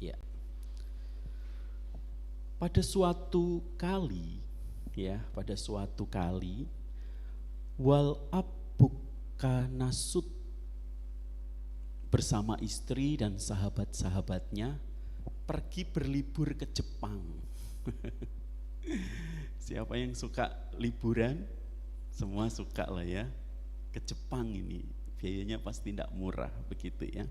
Ya. Pada suatu kali, wal Abuka Nasut bersama istri dan sahabat-sahabatnya pergi berlibur ke Jepang. Siapa yang suka liburan? Semua suka lah ya. Ke Jepang ini, biayanya pasti tidak murah begitu ya.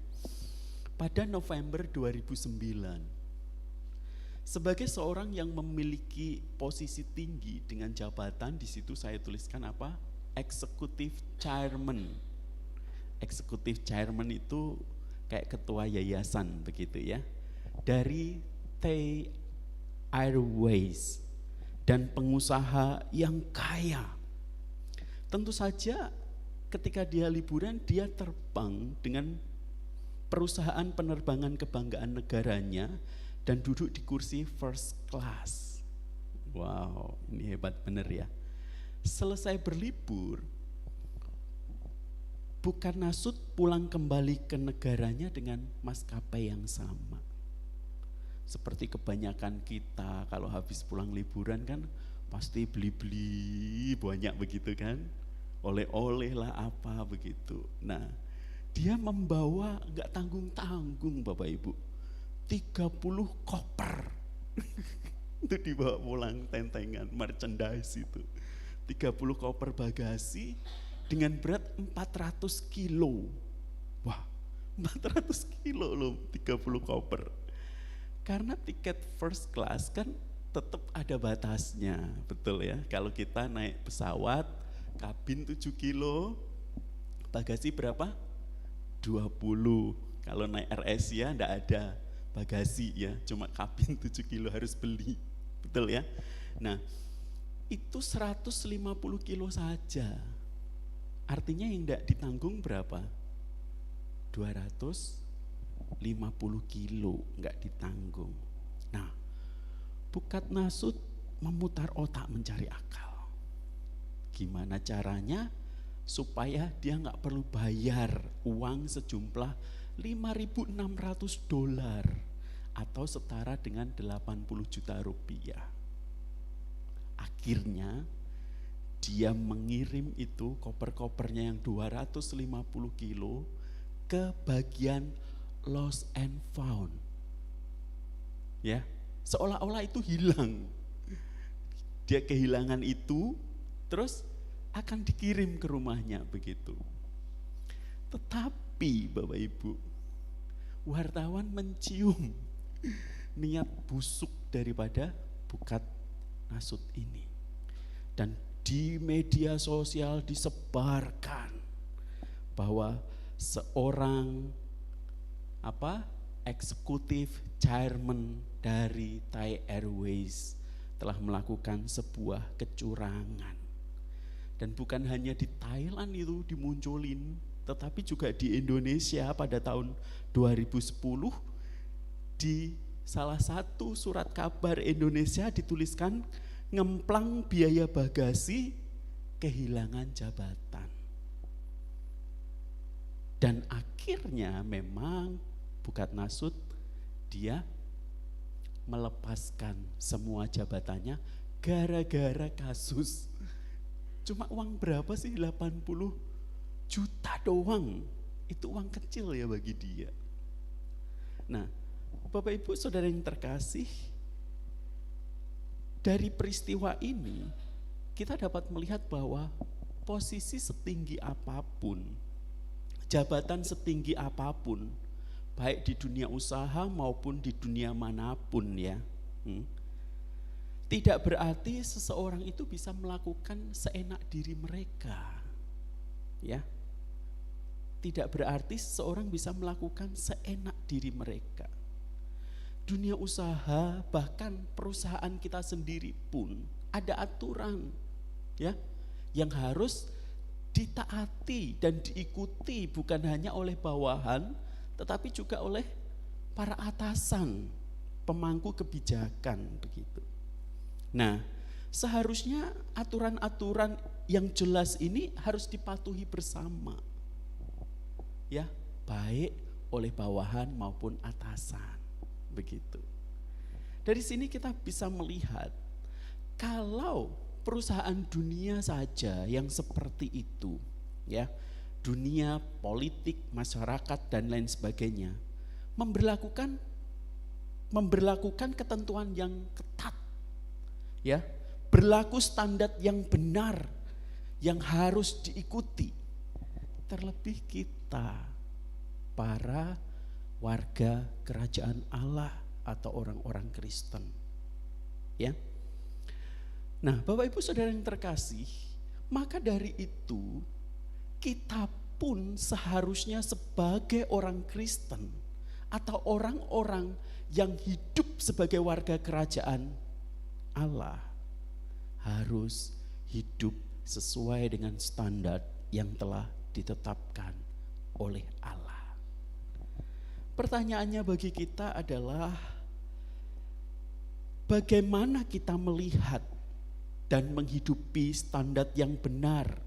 Pada November 2009, sebagai seorang yang memiliki posisi tinggi dengan jabatan, di situ saya tuliskan apa? Executive Chairman. Executive Chairman itu kayak ketua yayasan begitu ya. Dari Thai Airways dan pengusaha yang kaya. Tentu saja ketika dia liburan, dia terbang dengan perusahaan penerbangan kebanggaan negaranya dan duduk di kursi first class. Wow, ini hebat bener ya. Selesai berlibur, Buka Nasut pulang kembali ke negaranya dengan maskapai yang sama. Seperti kebanyakan kita kalau habis pulang liburan kan pasti beli-beli banyak begitu kan. Oleh-oleh lah apa begitu. Nah, dia membawa gak tanggung-tanggung Bapak Ibu. 30 koper itu dibawa pulang, tentengan merchandise itu 30 koper bagasi dengan berat 400 kilo. Wah, 400 kilo loh 30 koper. Karena tiket first class kan tetap ada batasnya, betul ya. Kalau kita naik pesawat kabin 7 kilo, bagasi berapa? 20. Kalau naik RS ya enggak ada bagasi ya, cuma kabin 7 kilo harus beli, betul ya. Nah, itu 150 kilo saja, artinya yang enggak ditanggung berapa? 250 kilo enggak ditanggung. Nah, Bukat Nasut memutar otak mencari akal. Gimana caranya supaya dia enggak perlu bayar uang sejumlah $5.600 atau setara dengan 80 juta rupiah. Akhirnya dia mengirim itu koper-kopernya yang 250 kilo ke bagian lost and found. Ya, seolah-olah itu hilang. Dia kehilangan itu terus akan dikirim ke rumahnya begitu. Tetapi Bapak Ibu, wartawan mencium niat busuk daripada Bukat Nasut ini. Dan di media sosial disebarkan bahwa seorang eksekutif chairman dari Thai Airways telah melakukan sebuah kecurangan. Dan bukan hanya di Thailand itu dimunculin, tetapi juga di Indonesia pada tahun 2010 di salah satu surat kabar Indonesia dituliskan ngemplang biaya bagasi kehilangan jabatan. Dan akhirnya memang Bukat Nasut dia melepaskan semua jabatannya gara-gara kasus. Cuma uang berapa sih? 80 juta doang. Itu uang kecil ya bagi dia. Nah, Bapak Ibu Saudara yang terkasih, dari peristiwa ini kita dapat melihat bahwa posisi setinggi apapun, jabatan setinggi apapun, baik di dunia usaha maupun di dunia manapun ya, tidak berarti seseorang itu bisa melakukan seenak diri mereka. Ya. Tidak berarti seseorang bisa melakukan seenak diri mereka. Dunia usaha, bahkan perusahaan kita sendiri pun ada aturan ya yang harus ditaati dan diikuti bukan hanya oleh bawahan tetapi juga oleh para atasan, pemangku kebijakan begitu. Nah, seharusnya aturan-aturan yang jelas ini harus dipatuhi bersama. Ya, baik oleh bawahan maupun atasan. begitu. Dari sini kita bisa melihat kalau perusahaan dunia saja yang seperti itu, ya, dunia politik, masyarakat dan lain sebagainya, memberlakukan ketentuan yang ketat, ya, berlaku standar yang benar yang harus diikuti. Terlebih kita, para warga kerajaan Allah atau orang-orang Kristen, ya. Nah, Bapak Ibu Saudara yang terkasih, maka dari itu kita pun seharusnya sebagai orang Kristen atau orang-orang yang hidup sebagai warga kerajaan Allah harus hidup sesuai dengan standar yang telah ditetapkan oleh Allah. Pertanyaannya bagi kita adalah bagaimana kita melihat dan menghidupi standar yang benar,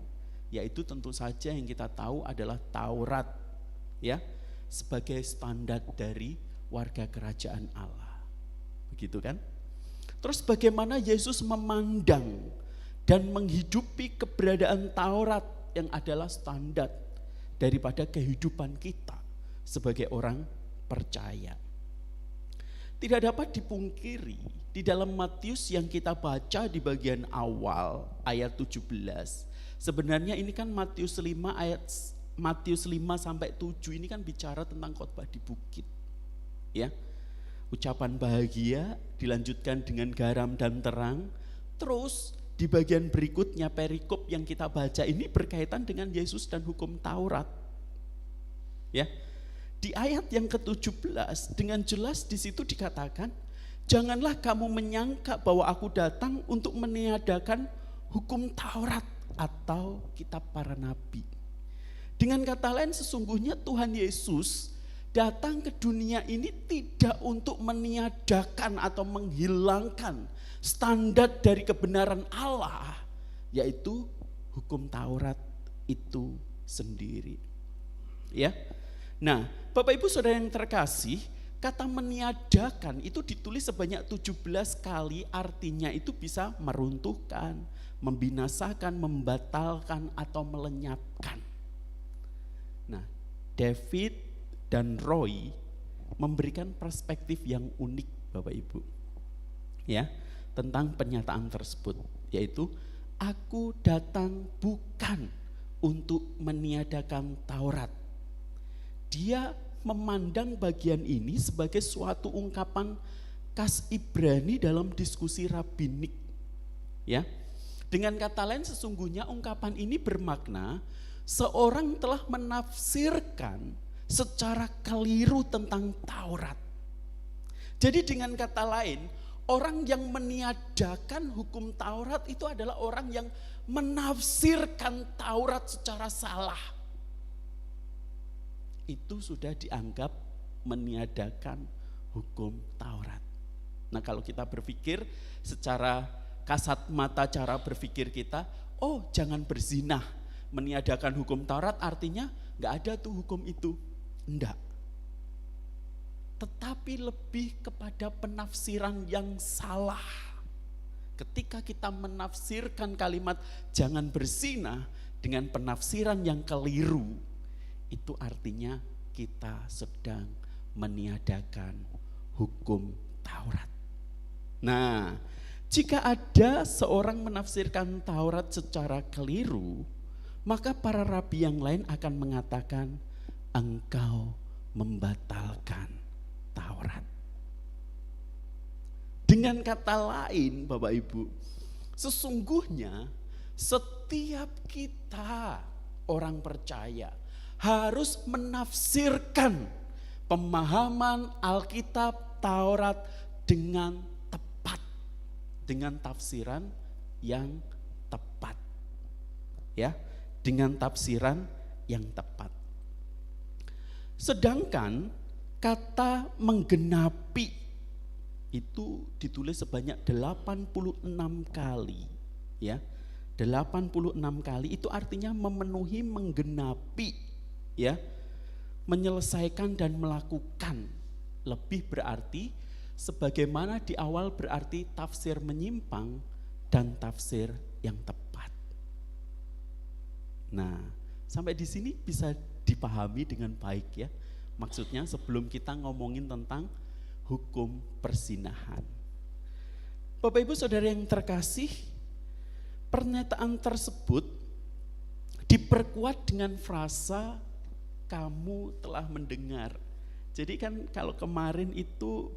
yaitu tentu saja yang kita tahu adalah Taurat, ya, sebagai standar dari warga kerajaan Allah. Begitu kan? Terus bagaimana Yesus memandang dan menghidupi keberadaan Taurat yang adalah standar daripada kehidupan kita sebagai orang percaya. Tidak dapat dipungkiri di dalam Matius yang kita baca di bagian awal ayat 17. Sebenarnya ini kan Matius 5 sampai 7 ini kan bicara tentang khotbah di bukit. Ya. Ucapan bahagia dilanjutkan dengan garam dan terang. Terus di bagian berikutnya perikop yang kita baca ini berkaitan dengan Yesus dan hukum Taurat. Ya. Di ayat yang ke-17 dengan jelas di situ dikatakan, janganlah kamu menyangka bahwa aku datang untuk meniadakan hukum Taurat atau kitab para nabi. Dengan kata lain sesungguhnya Tuhan Yesus datang ke dunia ini tidak untuk meniadakan atau menghilangkan standar dari kebenaran Allah, yaitu hukum Taurat itu sendiri. Ya. Nah, Bapak Ibu Saudara yang terkasih, kata meniadakan itu ditulis sebanyak 17 kali, artinya itu bisa meruntuhkan, membinasakan, membatalkan atau melenyapkan. Nah, David dan Roy memberikan perspektif yang unik Bapak Ibu, ya, tentang pernyataan tersebut, yaitu aku datang bukan untuk meniadakan Taurat. Dia memandang bagian ini sebagai suatu ungkapan khas Ibrani dalam diskusi rabbinik, ya. Dengan kata lain sesungguhnya ungkapan ini bermakna seorang telah menafsirkan secara keliru tentang Taurat. Jadi dengan kata lain, orang yang meniadakan hukum Taurat itu adalah orang yang menafsirkan Taurat secara salah. Itu sudah dianggap meniadakan hukum Taurat. Nah, kalau kita berpikir secara kasat mata cara berpikir kita, oh jangan berzinah, meniadakan hukum Taurat artinya gak ada tuh hukum itu. Enggak. Tetapi lebih kepada penafsiran yang salah. Ketika kita menafsirkan kalimat jangan berzinah dengan penafsiran yang keliru, itu artinya kita sedang meniadakan hukum Taurat. Nah, jika ada seorang menafsirkan Taurat secara keliru, maka para rabi yang lain akan mengatakan, engkau membatalkan Taurat. Dengan kata lain, Bapak Ibu, sesungguhnya setiap kita orang percaya harus menafsirkan pemahaman Alkitab Taurat dengan tepat, dengan tafsiran yang tepat, ya, dengan tafsiran yang tepat. Sedangkan kata menggenapi itu ditulis sebanyak 86 kali, ya. 86 kali itu artinya memenuhi, menggenapi, ya, menyelesaikan dan melakukan lebih berarti sebagaimana di awal berarti tafsir menyimpang dan tafsir yang tepat. Nah, sampai di sini bisa dipahami dengan baik ya. Maksudnya sebelum kita ngomongin tentang hukum perzinahan. Bapak Ibu Saudara yang terkasih, pernyataan tersebut diperkuat dengan frasa kamu telah mendengar. Jadi kan kalau kemarin itu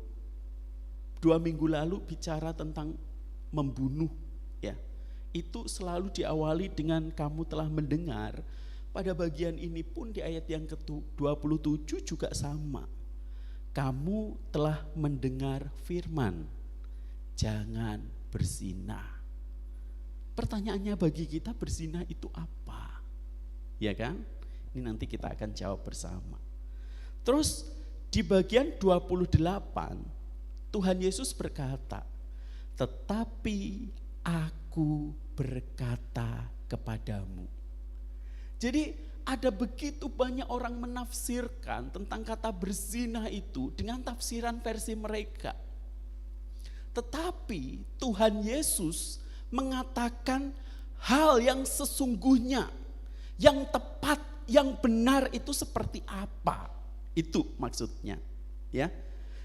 2 minggu lalu bicara tentang membunuh ya. Itu selalu diawali dengan kamu telah mendengar. Pada bagian ini pun di ayat yang ke-27 juga sama. Kamu telah mendengar firman, jangan berzina. Pertanyaannya bagi kita, berzina itu apa? Ya kan? Ini nanti kita akan jawab bersama. Terus di bagian 28 Tuhan Yesus berkata, tetapi aku berkata kepadamu. Jadi ada begitu banyak orang menafsirkan tentang kata berzina itu dengan tafsiran versi mereka. Tetapi Tuhan Yesus mengatakan hal yang sesungguhnya, yang tepat, yang benar itu seperti apa. Itu maksudnya. Ya.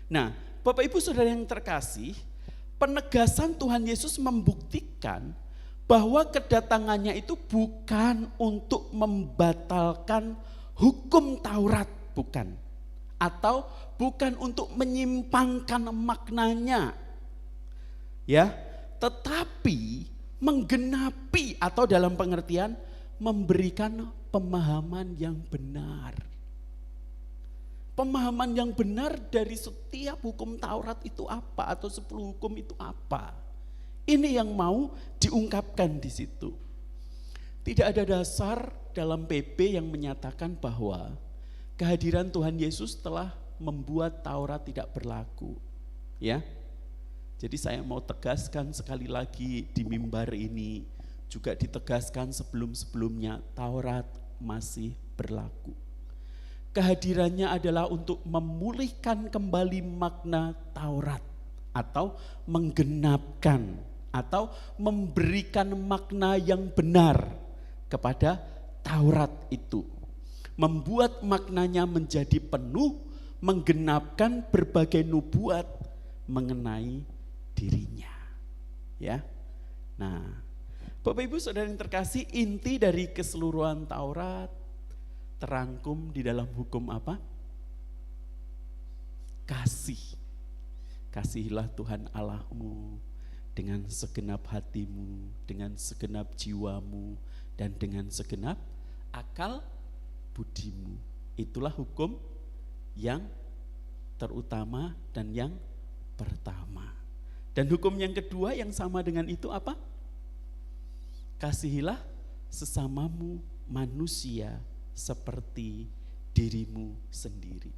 Nah, Bapak Ibu Saudara yang terkasih, penegasan Tuhan Yesus membuktikan bahwa kedatangannya itu bukan untuk membatalkan hukum Taurat, bukan. Atau bukan untuk menyimpangkan maknanya. Ya, tetapi menggenapi atau dalam pengertian memberikan pemahaman yang benar. Pemahaman yang benar dari setiap hukum Taurat itu apa atau 10 hukum itu apa. Ini yang mau diungkapkan di situ. Tidak ada dasar dalam PP yang menyatakan bahwa kehadiran Tuhan Yesus telah membuat Taurat tidak berlaku. Ya. Jadi saya mau tegaskan sekali lagi di mimbar ini, juga ditegaskan sebelum-sebelumnya, Taurat masih berlaku. Kehadirannya adalah untuk memulihkan kembali makna Taurat atau menggenapkan atau memberikan makna yang benar kepada Taurat itu. Membuat maknanya menjadi penuh, menggenapkan berbagai nubuat mengenai dirinya. Ya. Nah, Bapak Ibu Saudara yang terkasih, inti dari keseluruhan Taurat terangkum di dalam hukum apa? Kasih. Kasihilah Tuhan Allahmu dengan segenap hatimu, dengan segenap jiwamu, dan dengan segenap akal budimu. Itulah hukum yang terutama dan yang pertama. Dan hukum yang kedua yang sama dengan itu apa? Kasihilah sesamamu manusia seperti dirimu sendiri.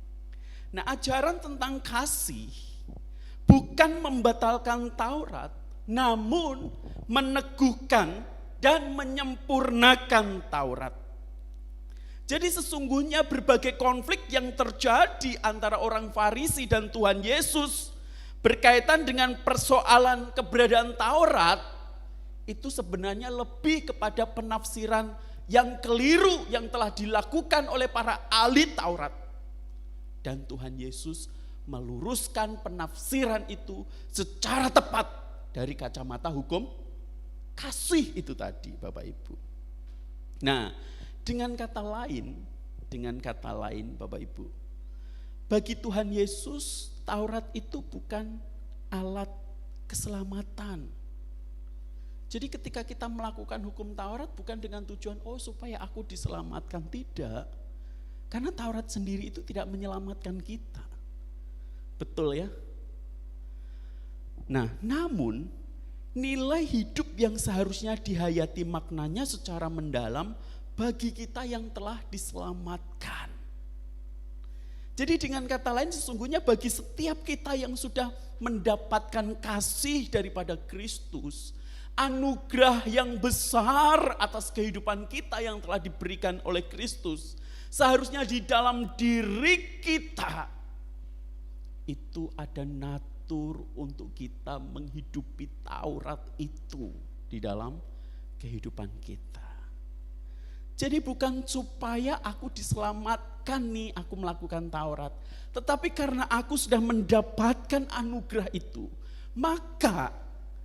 Nah, ajaran tentang kasih bukan membatalkan Taurat, namun meneguhkan dan menyempurnakan Taurat. Jadi sesungguhnya berbagai konflik yang terjadi antara orang Farisi dan Tuhan Yesus berkaitan dengan persoalan keberadaan Taurat itu sebenarnya lebih kepada penafsiran yang keliru yang telah dilakukan oleh para ahli Taurat. Dan Tuhan Yesus meluruskan penafsiran itu secara tepat dari kacamata hukum kasih itu tadi, Bapak Ibu. Nah, dengan kata lain Bapak Ibu, bagi Tuhan Yesus Taurat itu bukan alat keselamatan. Jadi ketika kita melakukan hukum Taurat bukan dengan tujuan supaya aku diselamatkan, tidak. Karena Taurat sendiri itu tidak menyelamatkan kita. Betul ya? Nah, namun nilai hidup yang seharusnya dihayati maknanya secara mendalam bagi kita yang telah diselamatkan. Jadi dengan kata lain sesungguhnya bagi setiap kita yang sudah mendapatkan kasih daripada Kristus, anugerah yang besar atas kehidupan kita yang telah diberikan oleh Kristus, seharusnya di dalam diri kita itu ada natur untuk kita menghidupi Taurat itu di dalam kehidupan kita. Jadi bukan supaya aku diselamatkan nih aku melakukan Taurat, tetapi karena aku sudah mendapatkan anugerah itu, maka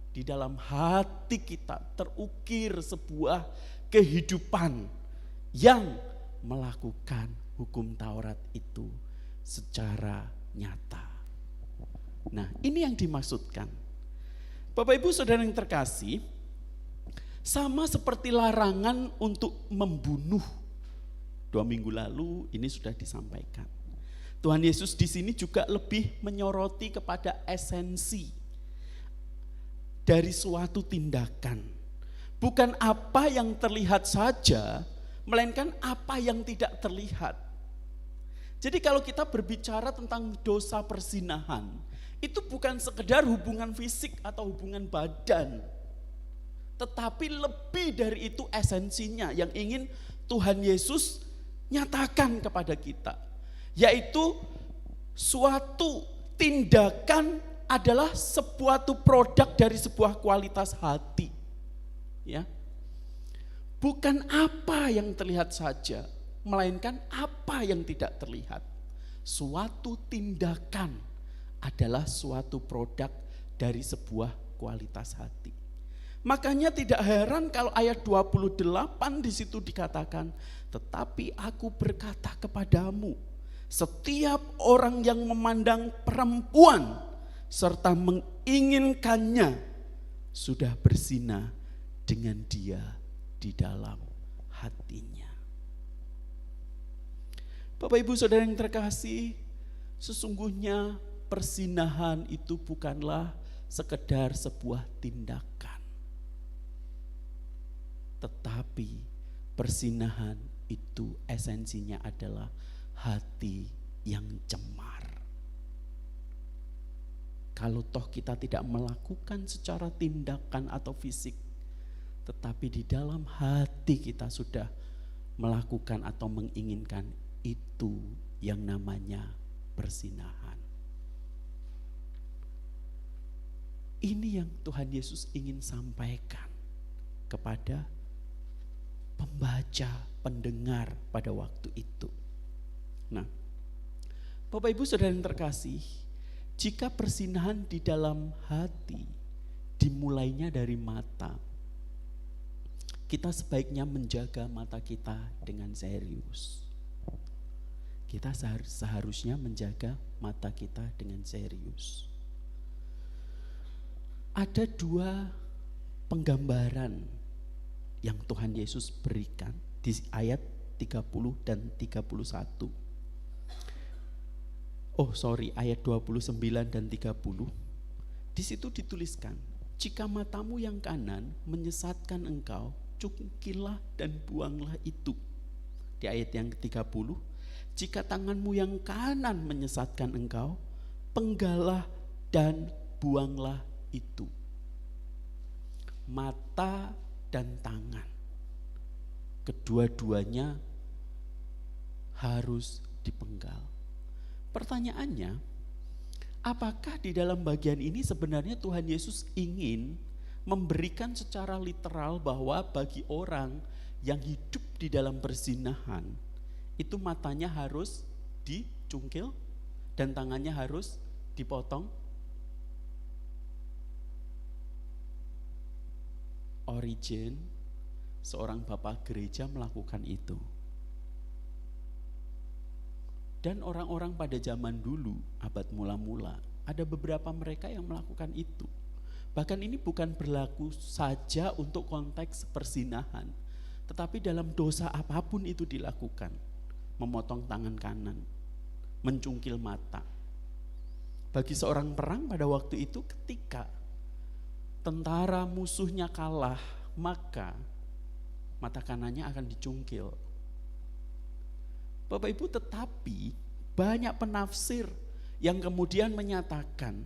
di dalam hati kita terukir sebuah kehidupan yang melakukan hukum Taurat itu secara nyata. Nah, ini yang dimaksudkan. Bapak Ibu Saudara yang terkasih, sama seperti larangan untuk membunuh. 2 minggu lalu ini sudah disampaikan. Tuhan Yesus di sini juga lebih menyoroti kepada esensi dari suatu tindakan. Bukan apa yang terlihat saja, melainkan apa yang tidak terlihat. Jadi kalau kita berbicara tentang dosa perzinahan, itu bukan sekedar hubungan fisik atau hubungan badan, tetapi lebih dari itu esensinya yang ingin Tuhan Yesus nyatakan kepada kita, yaitu suatu tindakan adalah suatu produk dari sebuah kualitas hati. Ya. Bukan apa yang terlihat saja, melainkan apa yang tidak terlihat. Suatu tindakan adalah suatu produk dari sebuah kualitas hati. Makanya tidak heran kalau ayat 28 di situ dikatakan, tetapi aku berkata kepadamu, setiap orang yang memandang perempuan serta menginginkannya sudah berzina dengan dia di dalam hatinya. Bapak Ibu Saudara yang terkasih, sesungguhnya perzinahan itu bukanlah sekedar sebuah tindakan. Tetapi perzinahan itu esensinya adalah hati yang cemar. Kalau toh kita tidak melakukan secara tindakan atau fisik, tetapi di dalam hati kita sudah melakukan atau menginginkan, itu yang namanya perzinahan. Ini yang Tuhan Yesus ingin sampaikan kepada pembaca, pendengar pada waktu itu. Nah, Bapak Ibu Saudara yang terkasih, jika perzinahan di dalam hati dimulainya dari mata, kita sebaiknya menjaga mata kita dengan serius. Kita seharusnya menjaga mata kita dengan serius. Ada 2 penggambaran yang Tuhan Yesus berikan di ayat 30 dan 31. Ayat 29 dan 30. Di situ dituliskan, jika matamu yang kanan menyesatkan engkau, cungkillah dan buanglah itu. Di ayat yang ke-30, jika tanganmu yang kanan menyesatkan engkau, penggalah dan buanglah itu. Mata dan tangan, kedua-duanya harus dipenggal. Pertanyaannya, apakah di dalam bagian ini sebenarnya Tuhan Yesus ingin memberikan secara literal bahwa bagi orang yang hidup di dalam perzinahan, itu matanya harus dicungkil dan tangannya harus dipotong? Origen, seorang bapak gereja, melakukan itu. Dan orang-orang pada zaman dulu, abad mula-mula, ada beberapa mereka yang melakukan itu. Bahkan ini bukan berlaku saja untuk konteks perzinahan, tetapi dalam dosa apapun itu dilakukan. Memotong tangan kanan, mencungkil mata. Bagi seorang perang pada waktu itu, ketika tentara musuhnya kalah, maka mata kanannya akan dicungkil. Bapak Ibu, tetapi banyak penafsir yang kemudian menyatakan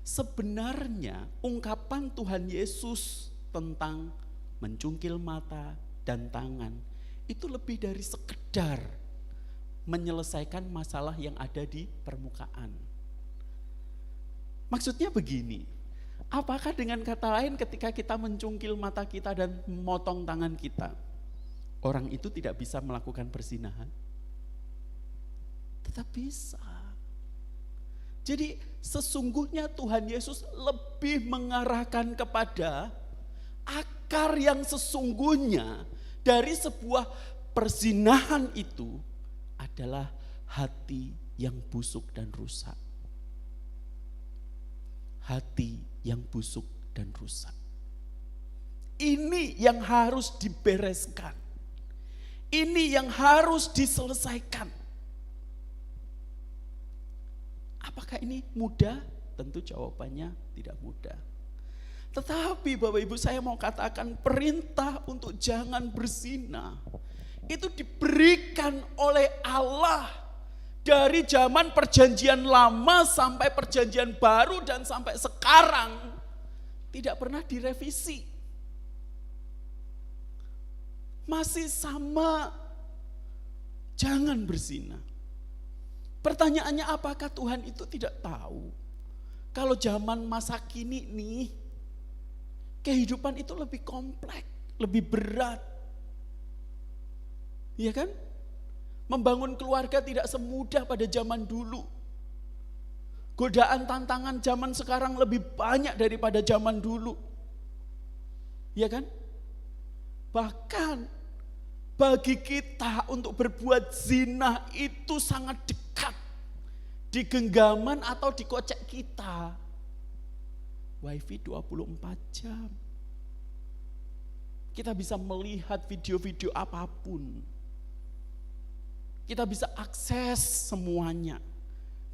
sebenarnya ungkapan Tuhan Yesus tentang mencungkil mata dan tangan itu lebih dari sekedar menyelesaikan masalah yang ada di permukaan, Maksudnya begini, apakah dengan kata lain ketika kita mencungkil mata kita dan memotong tangan kita, orang itu tidak bisa melakukan perzinahan? Tetap bisa. Jadi sesungguhnya Tuhan Yesus lebih mengarahkan kepada akar yang sesungguhnya dari sebuah perzinahan itu adalah hati yang busuk dan rusak. Hati yang busuk dan rusak. Ini yang harus dibereskan. Ini yang harus diselesaikan. Apakah ini mudah? Tentu jawabannya tidak mudah. Tetapi Bapak Ibu, saya mau katakan perintah untuk jangan berzina itu diberikan oleh Allah dari zaman perjanjian lama sampai perjanjian baru dan sampai sekarang tidak pernah direvisi. Masih sama, jangan berzina. Pertanyaannya, apakah Tuhan itu tidak tahu kalau zaman masa kini nih kehidupan itu lebih kompleks, lebih berat. Iya kan? Membangun keluarga tidak semudah pada zaman dulu. Godaan tantangan zaman sekarang lebih banyak daripada zaman dulu. Iya kan? Bahkan bagi kita untuk berbuat zina itu sangat dekat. Di genggaman atau di kocek kita. WiFi 24 jam. Kita bisa melihat video-video apapun. Kita bisa akses semuanya.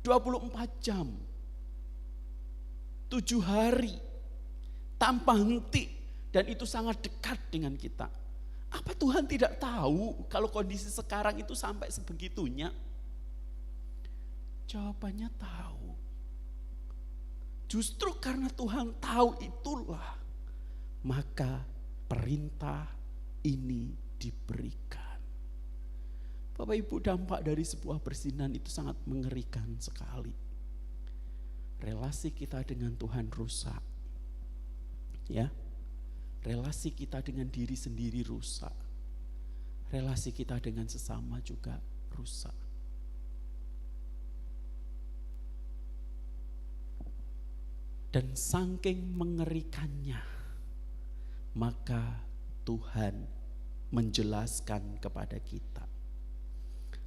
24 jam. 7 hari. Tanpa henti. Dan itu sangat dekat dengan kita. Apa Tuhan tidak tahu kalau kondisi sekarang itu sampai sebegitunya? Jawabannya tahu. Justru karena Tuhan tahu itulah, maka perintah ini diberikan. Bapak Ibu, dampak dari sebuah perzinahan itu sangat mengerikan sekali. Relasi kita dengan Tuhan rusak. Ya. Relasi kita dengan diri sendiri rusak. Relasi kita dengan sesama juga rusak. Dan saking mengerikannya, maka Tuhan menjelaskan kepada kita.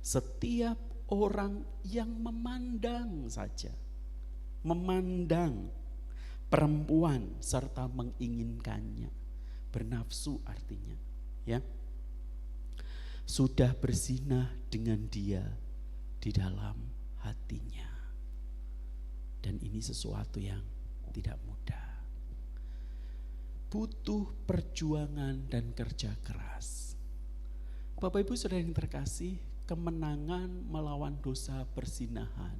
Setiap orang yang memandang saja, memandang perempuan serta menginginkannya, bernafsu artinya, ya, sudah berzina dengan dia di dalam hatinya. Dan ini sesuatu yang tidak mudah. Butuh perjuangan dan kerja keras. Bapak Ibu Saudara yang terkasih, kemenangan melawan dosa perzinahan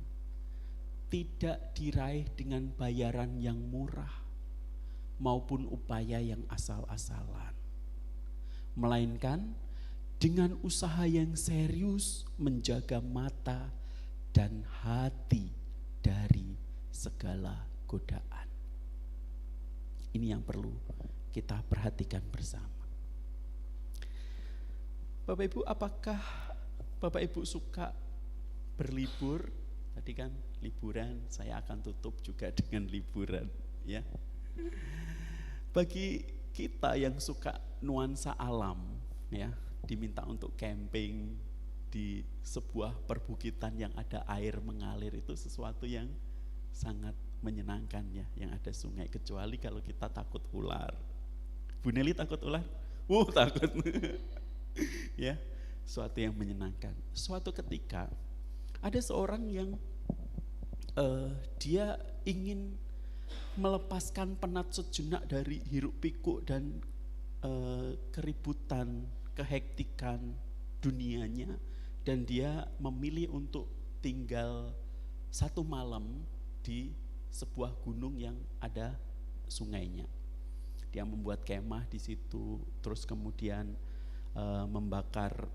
tidak diraih dengan bayaran yang murah maupun upaya yang asal-asalan. Melainkan dengan usaha yang serius menjaga mata dan hati dari segala godaan. Ini yang perlu kita perhatikan bersama. Bapak Ibu, apakah Bapak Ibu suka berlibur? Tadi kan liburan, saya akan tutup juga dengan liburan, ya. Bagi kita yang suka nuansa alam, ya, diminta untuk camping di sebuah perbukitan yang ada air mengalir, itu sesuatu yang sangat menyenangkan, ya, yang ada sungai, kecuali kalau kita takut ular. Bu Nelly takut ular? Takut. Ya, suatu yang menyenangkan. Suatu ketika ada seorang yang dia ingin melepaskan penat sejenak dari hiruk pikuk dan keributan, kehektikan dunianya, dan dia memilih untuk tinggal 1 malam di sebuah gunung yang ada sungainya. Dia membuat kemah di situ, terus kemudian membakar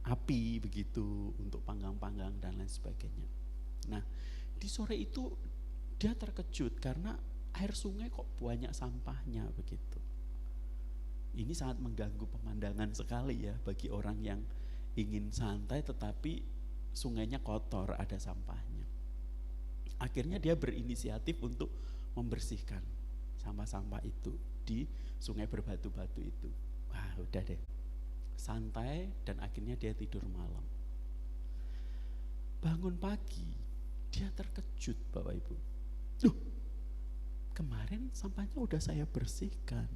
api begitu untuk panggang-panggang dan lain sebagainya. Nah, di sore itu dia terkejut karena air sungai kok banyak sampahnya begitu. Ini sangat mengganggu pemandangan sekali ya bagi orang yang ingin santai tetapi sungainya kotor, ada sampahnya. Akhirnya dia berinisiatif untuk membersihkan sampah-sampah itu di sungai berbatu-batu itu. Wah, udah deh. Santai dan akhirnya dia tidur malam. Bangun pagi, dia terkejut Bapak Ibu. Loh, kemarin sampahnya udah saya bersihkan.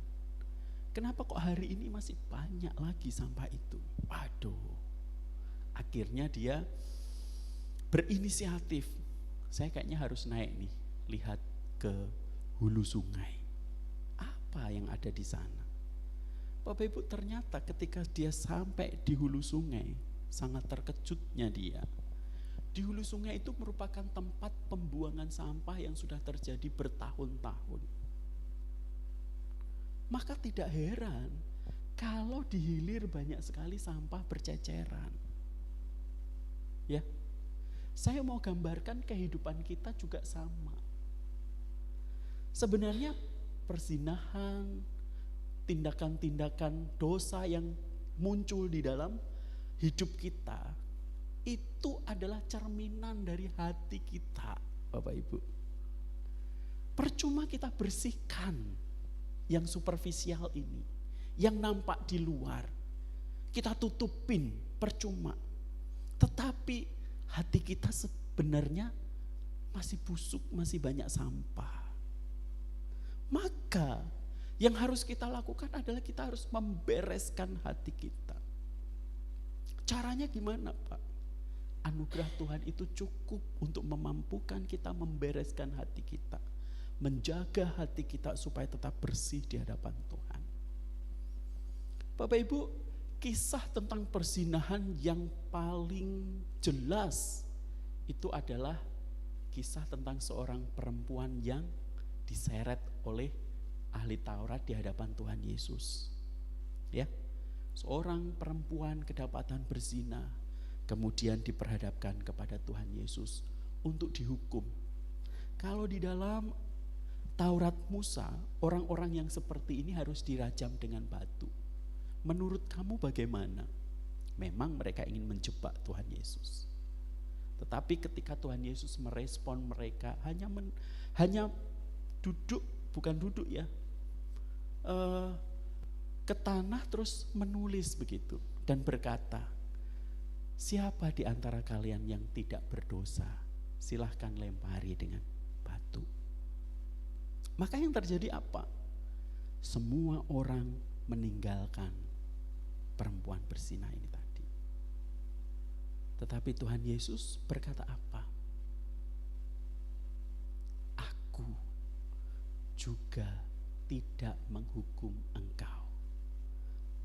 Kenapa kok hari ini masih banyak lagi sampah itu? Waduh. Akhirnya dia berinisiatif. Saya kayaknya harus naik nih, lihat ke hulu sungai. Apa yang ada di sana? Bapak Ibu, ternyata ketika dia sampai di hulu sungai, sangat terkejutnya dia. Di hulu sungai itu merupakan tempat pembuangan sampah yang sudah terjadi bertahun-tahun. Maka tidak heran kalau di hilir banyak sekali sampah berceceran. Ya, saya mau gambarkan kehidupan kita juga sama. Sebenarnya perzinahan, tindakan-tindakan dosa yang muncul di dalam hidup kita itu adalah cerminan dari hati kita, Bapak Ibu. Percuma kita bersihkan yang superficial ini, yang nampak di luar. Kita tutupin, percuma. Tetapi hati kita sebenarnya masih busuk, masih banyak sampah. Maka yang harus kita lakukan adalah kita harus membereskan hati kita. Caranya gimana, Pak? Anugerah Tuhan itu cukup untuk memampukan kita membereskan hati kita, menjaga hati kita supaya tetap bersih di hadapan Tuhan. Bapak Ibu, kisah tentang perzinahan yang paling jelas itu adalah kisah tentang seorang perempuan yang diseret oleh ahli Taurat di hadapan Tuhan Yesus. Ya, seorang perempuan kedapatan berzina, kemudian diperhadapkan kepada Tuhan Yesus untuk dihukum. Kalau di dalam Taurat Musa, orang-orang yang seperti ini harus dirajam dengan batu. Menurut kamu bagaimana? Memang mereka ingin menjebak Tuhan Yesus. Tetapi ketika Tuhan Yesus merespon mereka, hanya duduk, bukan duduk ya, ke tanah terus menulis begitu dan berkata, siapa di antara kalian yang tidak berdosa, silahkan lempari dengan batu. Maka yang terjadi apa? Semua orang meninggalkan perempuan berzina ini tadi. Tetapi Tuhan Yesus berkata apa? Aku juga tidak menghukum engkau.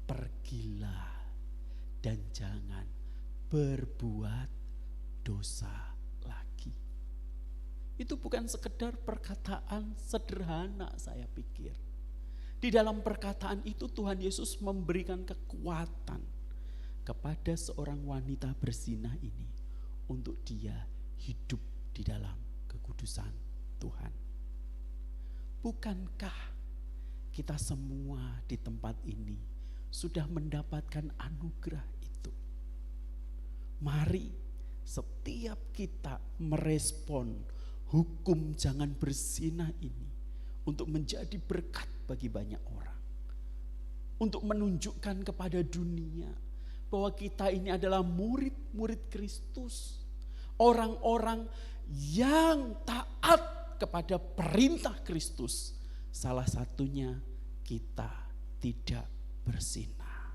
Pergilah dan jangan berbuat dosa lagi. Itu bukan sekedar perkataan sederhana, saya pikir. Di dalam perkataan itu Tuhan Yesus memberikan kekuatan kepada seorang wanita berzina ini untuk dia hidup di dalam kekudusan Tuhan. Bukankah kita semua di tempat ini sudah mendapatkan anugerah itu? Mari setiap kita merespon hukum jangan berzina ini untuk menjadi berkat bagi banyak orang. Untuk menunjukkan kepada dunia bahwa kita ini adalah murid-murid Kristus. Orang-orang yang taat kepada perintah Kristus. Salah satunya kita tidak berzina.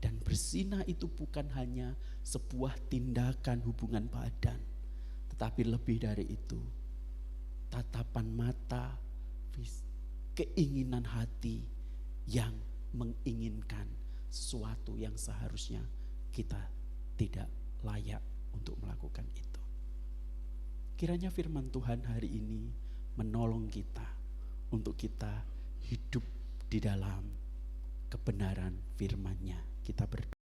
Dan berzina itu bukan hanya sebuah tindakan hubungan badan, tetapi lebih dari itu, tatapan mata, keinginan hati yang menginginkan sesuatu yang seharusnya kita tidak layak untuk melakukan itu. Kiranya firman Tuhan hari ini menolong kita untuk kita hidup di dalam kebenaran firman-Nya. Kita berdoa.